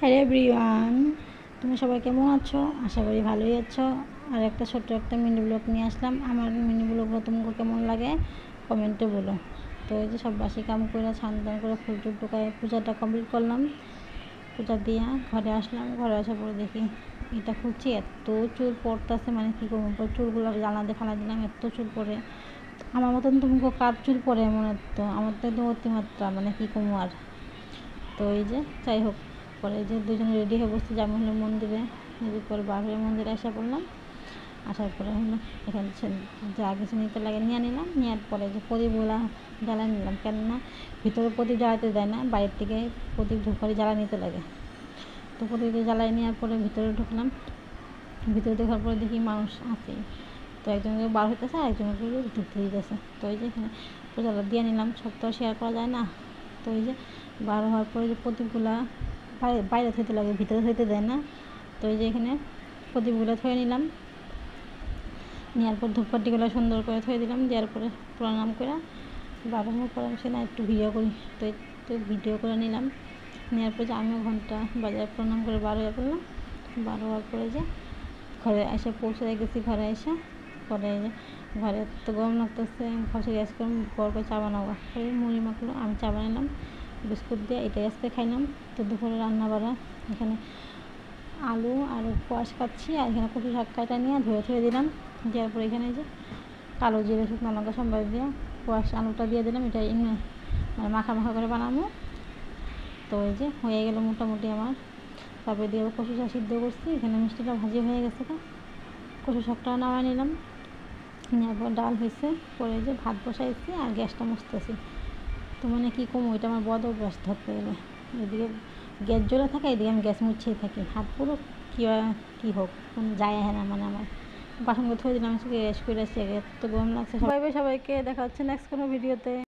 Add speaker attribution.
Speaker 1: Hello everyone, তুমি সবাই কেমন আছো? আশা করি ভালোই আছো। আর একটা ছোট্ট একটা মিনি ব্লগ নিয়ে আসলাম। আমার মিনি ব্লগগুলো তোমাকে কেমন লাগে কমেন্টে বলো। তো এই যে সব বাসি কাম করে স্নান করে ফুল টুল টোকায় পূজাটা কমপ্লিট করলাম। পূজা দিয়ে ঘরে আসলাম। ঘরে আসার পরে দেখি এটা খুঁজছি, এত চুল পড়তেছে, মানে কী করবো। চুলগুলো জানা দিয়ে ফালা দিলাম, এত চুল পড়ে। আমার মতন তুমি কার চুল পড়ে এমন? তো আমার তো একদম অতিমাত্রা, মানে কী কমু আর। তো এই যে যাই হোক, পরে যে দুজনে রেডি হয়ে বসতে যাবো হলো মন্দিরে। যদি পরে বার হয়ে মন্দিরে আসা পড়লাম। আসার পরে হলো এখানে যা কিছু নিতে লাগে নিয়ে নিলাম। নেওয়ার পরে যে প্রদীপগুলা জ্বালাই নিলাম, কেননা ভিতরে প্রদীপ জ্বালাতে দেয় না, বাইরের থেকে প্রদীপ ধূপকাঠি জ্বালা নিতে লাগে। তো প্রদীপটা জ্বালাই নেওয়ার পরে ভিতরে ঢুকলাম। ভিতরে দেখার পরে দেখি মানুষ আছে। তো একজনকে বার হইতেছে আর একজনকে ঢুকতে দিতেছে। তো এই যে এখানে পূজাটা দিয়ে নিলাম, সব তো শেয়ার করা যায় না। তো এই যে বার হওয়ার পরে যে প্রদীপগুলা বাইরে থইতে লাগে, ভিতরে থইতে দেয় না। তো এই যে এখানে প্রদীপগুলো থয়ে নিলাম। নেওয়ার পর ধূপকাঠিগুলো সুন্দর করে থয়ে দিলাম। দেওয়ার পরে প্রণাম করে বার হওয়ার পরে আমি না একটু ভিডিও করি। তো একটু ভিডিও করে নিলাম। নেওয়ার পরে যে আমিও ঘন্টা বাজারে প্রণাম করে বার হয়ে পড়লাম। বার হওয়ার পরে যে ঘরে এসে পৌঁছে গেছি। ঘরে এসে পরে যে ঘরে তো গরম লাগতেছে, ভাবছি গ্যাস করে বর করে চা বানাবো। পরে মুড়ি মাখলো, আমি চা বানালাম বিস্কুট দিয়ে। এটাই আজকে খাইলাম। তো দুপুরে রান্না বাড়া এখানে আলু আর কোয়াশ কাটছি, আর এখানে কচু শাক কাটা নিয়ে ধুয়ে দিলাম। দেওয়ার পরে এখানে যে কালো জিরে শুকনো লঙ্কা সম্বাদ দিয়ে কোয়াশ আলুটা দিয়ে দিলাম। এটা মানে মাখা মাখা করে বানাবো। তো এই যে হয়ে গেল মোটামুটি আমার। তারপরে দিয়ে কচু শাক সিদ্ধ করছি। এখানে মিষ্টিটা ভাজি হয়ে গেছে, কচু শাকটা নামাই নিলাম। নেওয়ার পর ডাল হয়েছে। পরে যে ভাত বসাইছি আর গ্যাসটা মুছতেছি। তো মানে কী কম, ওইটা আমার বদ অভ্যাস ধরতে গেলে। এদিকে গ্যাস জ্বলে থাকে, এদিকে আমি গ্যাস মুছেই থাকি। হাত পুরো কী হোক কোনো যায় না, মানে আমার বাসনগুলো থয়ে দিলাম। গ্যাস করে আসছি, এত গরম লাগছে। সবাইকে দেখা হচ্ছে নেক্সট কোনো ভিডিওতে।